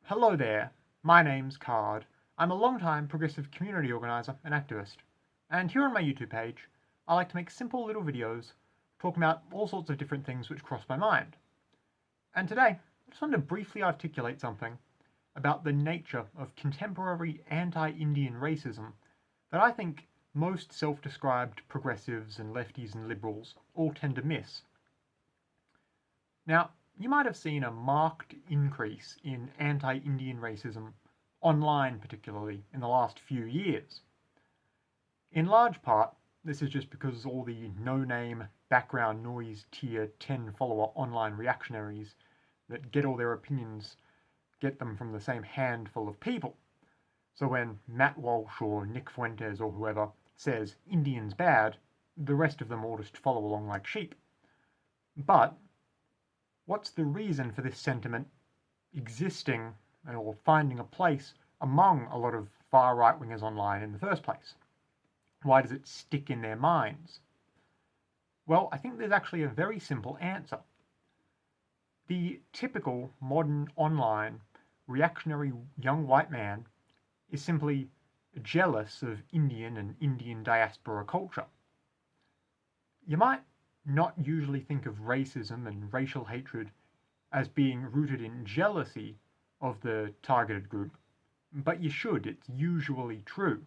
Hello there, my name's Card. I'm a long-time progressive community organiser and activist, and here on my YouTube page, I like to make simple little videos talking about all sorts of different things which cross my mind. And today, I just wanted to briefly articulate something about the nature of contemporary anti-Indian racism that I think most self-described progressives and lefties and liberals all tend to miss. Now, you might have seen a marked increase in anti-Indian racism, online particularly, in the last few years. In large part, this is just because all the no-name, background noise tier 10 follower online reactionaries that get all their opinions get them from the same handful of people. So when Matt Walsh or Nick Fuentes or whoever says Indians bad, the rest of them all just follow along like sheep. But what's the reason for this sentiment existing or finding a place among a lot of far right-wingers online in the first place? Why does it stick in their minds? Well, I think there's actually a very simple answer. The typical modern online reactionary young white man is simply jealous of Indian and Indian diaspora culture. You might not usually think of racism and racial hatred as being rooted in jealousy of the targeted group, but you should. It's usually true.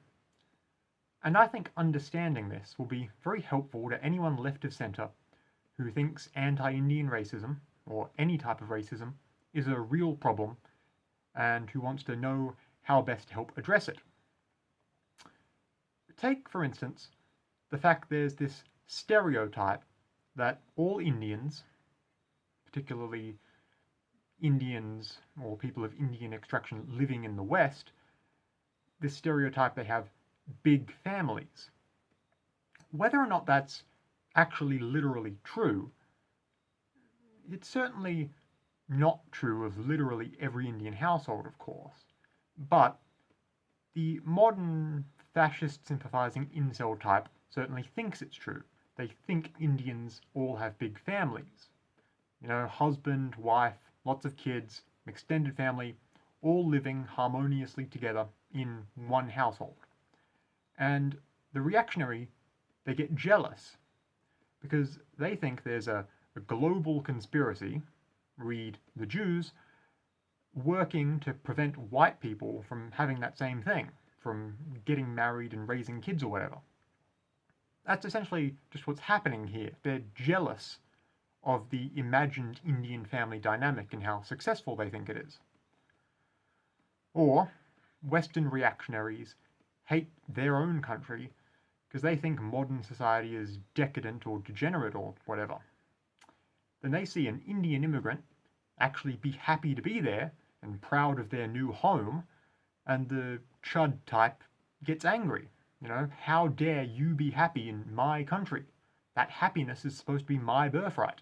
And I think understanding this will be very helpful to anyone left of centre who thinks anti-Indian racism, or any type of racism, is a real problem and who wants to know how best to help address it. Take, for instance, the fact there's this stereotype that all Indians, particularly Indians or people of Indian extraction living in the West, this stereotype they have big families. Whether or not that's actually literally true, it's certainly not true of literally every Indian household, of course, but the modern fascist sympathizing incel type certainly thinks it's true. They think Indians all have big families. You know, husband, wife, lots of kids, extended family, all living harmoniously together in one household. And the reactionary, they get jealous because they think there's a global conspiracy, read the Jews, working to prevent white people from having that same thing, from getting married and raising kids or whatever. That's essentially just what's happening here. They're jealous of the imagined Indian family dynamic and how successful they think it is. Or Western reactionaries hate their own country because they think modern society is decadent or degenerate or whatever. Then they see an Indian immigrant actually be happy to be there and proud of their new home, and the chud type gets angry. You know, how dare you be happy in my country? That happiness is supposed to be my birthright.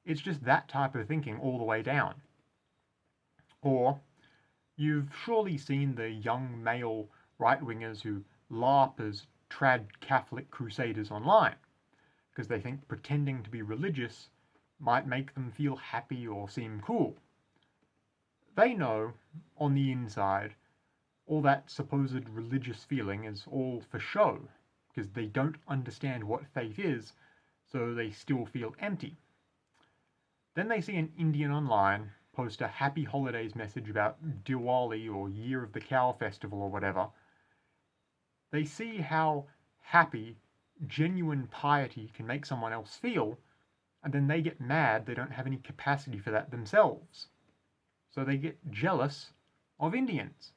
It's just that type of thinking all the way down. Or you've surely seen the young male right-wingers who LARP as trad Catholic crusaders online, because they think pretending to be religious might make them feel happy or seem cool. They know, on the inside, all that supposed religious feeling is all for show, because they don't understand what faith is, so they still feel empty. Then they see an Indian online post a happy holidays message about Diwali or Year of the Cow Festival or whatever. They see how happy genuine piety can make someone else feel, and then they get mad they don't have any capacity for that themselves. So they get jealous of Indians,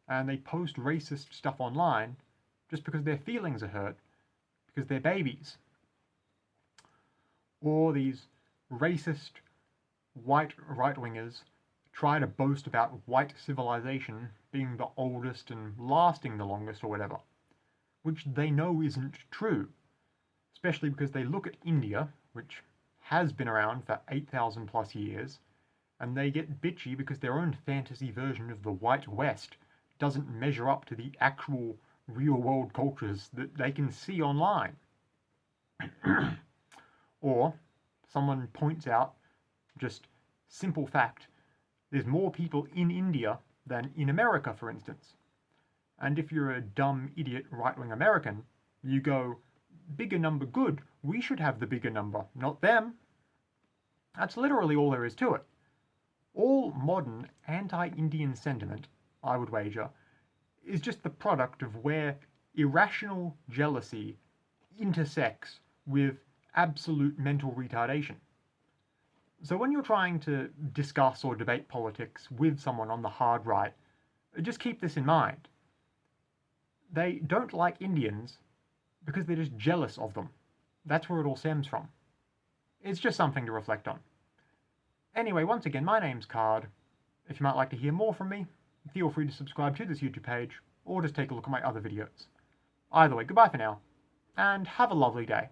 and they post racist stuff online just because their feelings are hurt, because they're babies. Or these racist white right-wingers try to boast about white civilization being the oldest and lasting the longest or whatever, which they know isn't true, especially because they look at India, which has been around for 8,000 plus years, and they get bitchy because their own fantasy version of the White West doesn't measure up to the actual real-world cultures that they can see online. Or someone points out just simple fact, There's more people in India than in America, for instance. And if you're a dumb, idiot, right-wing American, you go, bigger number good, we should have the bigger number, not them. That's literally all there is to it. All modern anti-Indian sentiment, I would wager, is just the product of where irrational jealousy intersects with absolute mental retardation. So when you're trying to discuss or debate politics with someone on the hard right, just keep this in mind. They don't like Indians because they're just jealous of them. That's where it all stems from. It's just something to reflect on. Anyway, once again, my name's Card. If you might like to hear more from me, feel free to subscribe to this YouTube page, or just take a look at my other videos. Either way, goodbye for now, and have a lovely day.